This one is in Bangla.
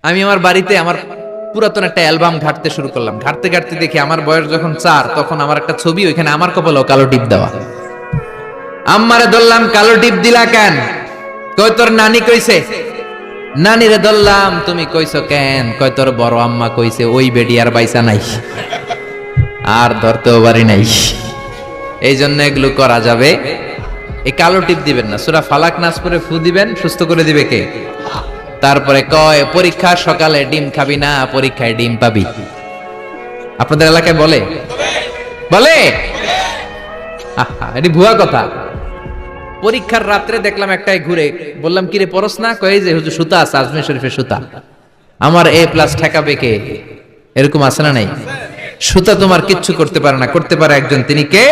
আমি আমার বাড়িতে আমার পুরাতন একটা অ্যালবাম ঘাটতে শুরু করলাম। ঘাটতে ঘাটতে দেখি আমার বয়স যখন 4, তখন আমার একটা ছবি, ওইখানে আমার কপালেও কালো টিপ দেওয়া। আম্মারে ধরলাম, কালো টিপ দিলা কেন? কয় তোর নানি কইছে। নানিরে ধরলাম, তুমি কইছো কেন? কয় তোর বড় আম্মা কইছে, ওই বেডি আর বাইসা নাই, আর ধরতেও পারি নাই। এই জন্য এগুলো করা যাবে। এই কালো টিপ দিবেন না। সূরা ফালাক নাস করে ফু দিবেন, সুস্থ করে দিবে কে? তারপরে কয় পরীক্ষার সকালে ডিম খাবি না, পরীক্ষায় ডিম পাবি। আপনাদের এলাকায় বলে বলে এটি ভুয়া কথা। পরীক্ষার রাত্রে দেখলাম একটাই ঘুরে, বললাম কিরে পড়স না? কয় যে হুজুর সুতা আছে, আজমির শরীফের সুতা, আমার A+ ঠেকাবে কে? এরকম আছে না নাই? সুতা তোমার কিচ্ছু করতে পারে না, করতে পারে একজন, তিনি কে?